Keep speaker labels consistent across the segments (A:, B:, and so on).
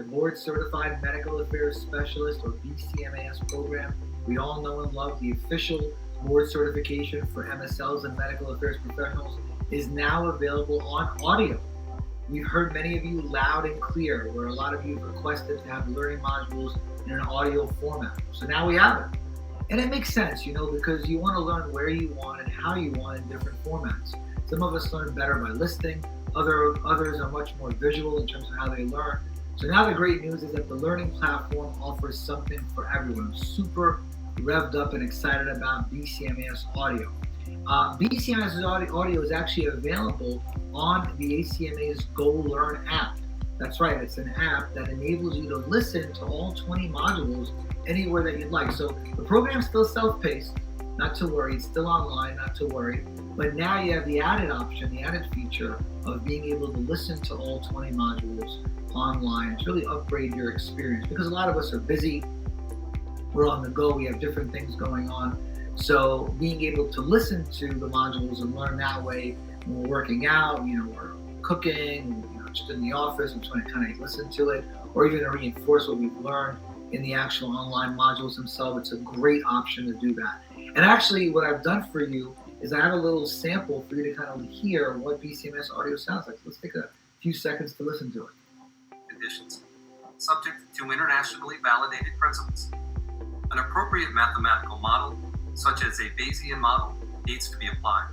A: the Board Certified Medical Affairs Specialist, or BCMAS program. We all know and love the official board certification for MSLs and medical affairs professionals is now available on audio. We've heard many of you loud and clear, where a lot of you have requested to have learning modules in an audio format. So now we have it. And it makes sense, because you want to learn where you want and how you want in different formats. Some of us learn better by listening. Others are much more visual in terms of how they learn. So now the great news is that the learning platform offers something for everyone. I'm super revved up and excited about BCMAS audio. BCMAS audio is actually available on the ACMA's Go Learn app. That's right, it's an app that enables you to listen to all 20 modules anywhere that you'd like. So the program's still self-paced, not to worry. It's still online, not to worry. But now you have the added option, the added feature of being able to listen to all 20 modules online to really upgrade your experience, because a lot of us are busy. We're on the go. We have different things going on. So being able to listen to the modules and learn that way when we're working out, we're cooking, just in the office, I'm trying to kind of listen to it, or even to reinforce what we've learned in the actual online modules themselves. It's a great option to do that. And actually, what I've done for you is I have a little sample for you to kind of hear what BCMAS audio sounds like. So let's take a few seconds to listen to it.
B: Conditions, subject to internationally validated principles. An appropriate mathematical model, such as a Bayesian model, needs to be applied.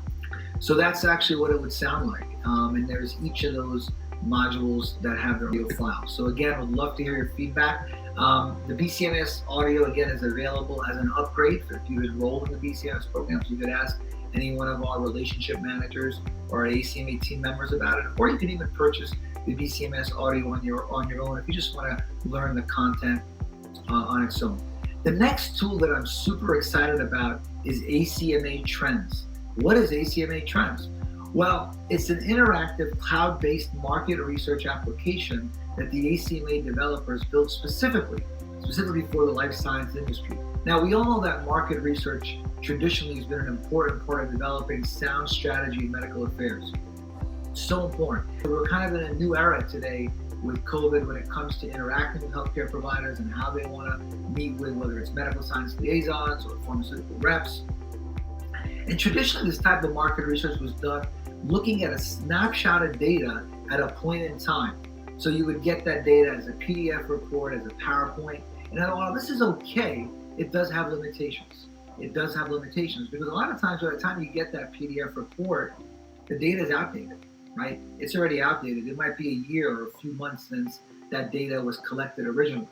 A: So that's actually what it would sound like. And there's each of those modules that have their audio file. So again, I would love to hear your feedback. The BCMAS audio, again, is available as an upgrade. So if you enroll in the BCMAS programs, you could ask any one of our relationship managers or our ACMA team members about it, or you can even purchase the BCMAS audio on your own if you just want to learn the content on its own. The next tool that I'm super excited about is ACMA Trends. What is ACMA Trends? Well, it's an interactive cloud-based market research application that the ACMA developers built specifically for the life science industry. Now, we all know that market research traditionally has been an important part of developing sound strategy in medical affairs. So important. We're kind of in a new era today with COVID when it comes to interacting with healthcare providers and how they want to meet with, whether it's medical science liaisons or pharmaceutical reps. And traditionally, this type of market research was done looking at a snapshot of data at a point in time. So you would get that data as a PDF report, as a PowerPoint. And while this is okay, it does have limitations. It does have limitations because a lot of times by the time you get that PDF report, the data is outdated, right? It's already outdated. It might be a year or a few months since that data was collected originally.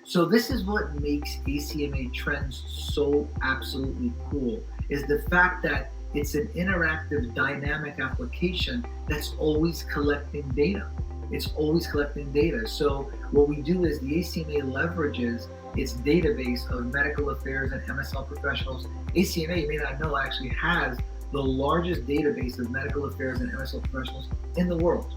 A: So this is what makes ACMA Trends so absolutely cool, is the fact that it's an interactive, dynamic application that's always collecting data. It's always collecting data. So what we do is the ACMA leverages its database of medical affairs and MSL professionals. ACMA, you may not know, actually has the largest database of medical affairs and MSL professionals in the world.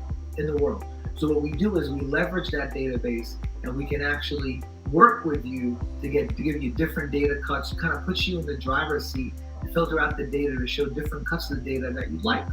A: So what we do is we leverage that database, and we can actually work with you to give you different data cuts, kind of puts you in the driver's seat to filter out the data to show different cuts of the data that you like.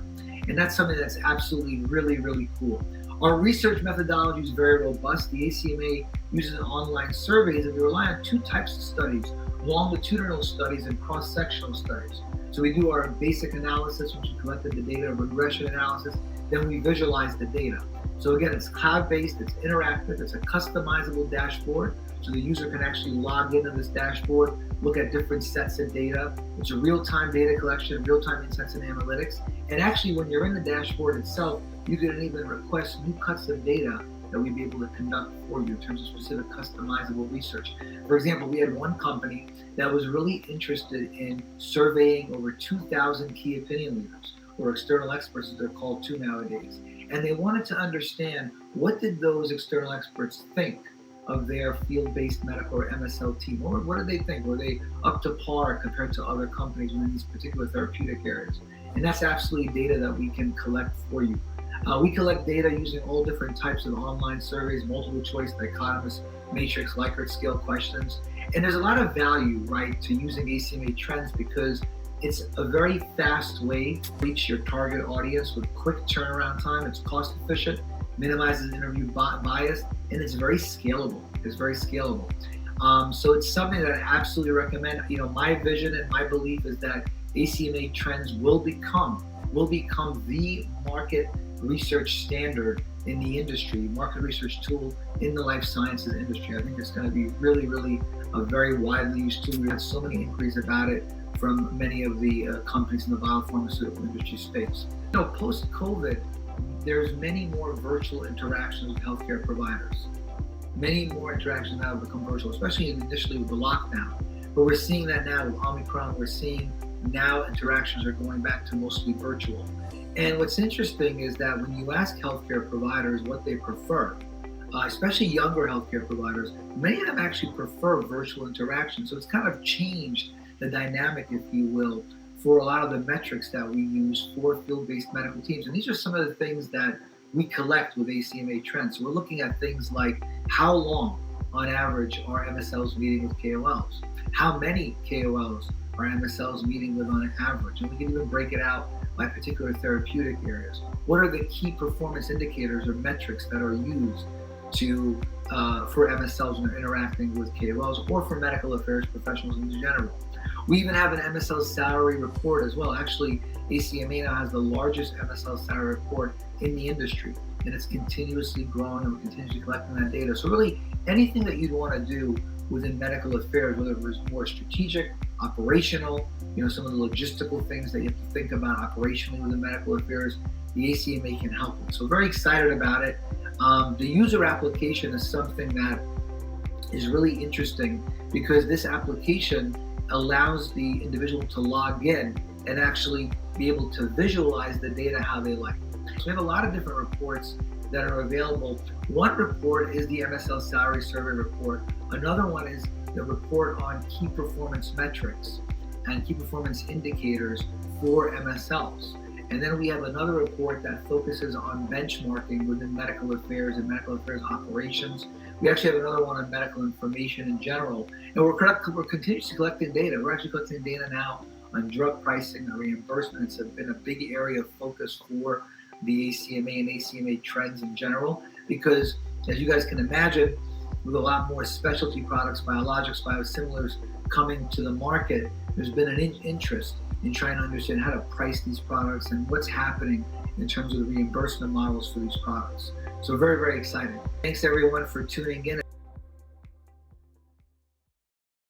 A: And that's something that's absolutely really, really cool. Our research methodology is very robust. The ACMA uses online surveys, and we rely on two types of studies: longitudinal studies and cross-sectional studies. So we do our basic analysis, once we collected the data, regression analysis, then we visualize the data. So again, it's cloud-based, it's interactive, it's a customizable dashboard. So the user can actually log into this dashboard, look at different sets of data. It's a real-time data collection, real-time insights and analytics. And actually, when you're in the dashboard itself, you can even request new cuts of data that we'd be able to conduct for you in terms of specific customizable research. For example, we had one company that was really interested in surveying over 2,000 key opinion leaders, or external experts as they're called too nowadays. And they wanted to understand, what did those external experts think of their field-based medical or MSL team? Or what did they think? Were they up to par compared to other companies within these particular therapeutic areas? And that's absolutely data that we can collect for you. We collect data using all different types of online surveys, multiple choice, dichotomous, matrix, Likert scale questions. And there's a lot of value, right, to using ACMA Trends because it's a very fast way to reach your target audience with quick turnaround time. It's cost efficient, minimizes interview bias, and it's very scalable. So it's something that I absolutely recommend. My vision and my belief is that ACMA trends will become the market research standard in the industry, market research tool in the life sciences industry. I think it's going to be really, really a very widely used tool. We have so many inquiries about it from many of the companies in the biopharmaceutical industry space. Post-COVID, there's many more virtual interactions with healthcare providers. Many more interactions now have become virtual, especially initially with the lockdown. But we're seeing that now with Omicron. We're seeing now interactions are going back to mostly virtual. And what's interesting is that when you ask healthcare providers what they prefer, especially younger healthcare providers, many of them actually prefer virtual interaction. So it's kind of changed the dynamic, if you will, for a lot of the metrics that we use for field-based medical teams. And these are some of the things that we collect with ACMA trends. So we're looking at things like how long, on average, are MSLs meeting with KOLs? How many KOLs are MSLs meeting with on average? And we can even break it out by particular therapeutic areas. What are the key performance indicators or metrics that are used for MSLs when they're interacting with KOLs or for medical affairs professionals in general? We even have an MSL salary report as well. Actually, ACMA now has the largest MSL salary report in the industry, and it's continuously growing, and we're continuously collecting that data. So really, anything that you'd want to do within medical affairs, whether it was more strategic, operational, some of the logistical things that you have to think about operationally within medical affairs, the ACMA can help with. So very excited about it. The user application is something that is really interesting because this application allows the individual to log in and actually be able to visualize the data how they like. So we have a lot of different reports that are available. One report is the MSL salary survey report. Another one is the report on key performance metrics and key performance indicators for MSLs. And then we have another report that focuses on benchmarking within medical affairs and medical affairs operations. We actually have another one on medical information in general. And we're continuously collecting data. We're actually collecting data now on drug pricing and reimbursement. It's been a big area of focus for the ACMA and ACMA trends in general, because as you guys can imagine, with a lot more specialty products, biologics, biosimilars coming to the market, there's been an interest in trying to understand how to price these products and what's happening in terms of the reimbursement models for these products. So very, very exciting. Thanks everyone for tuning in.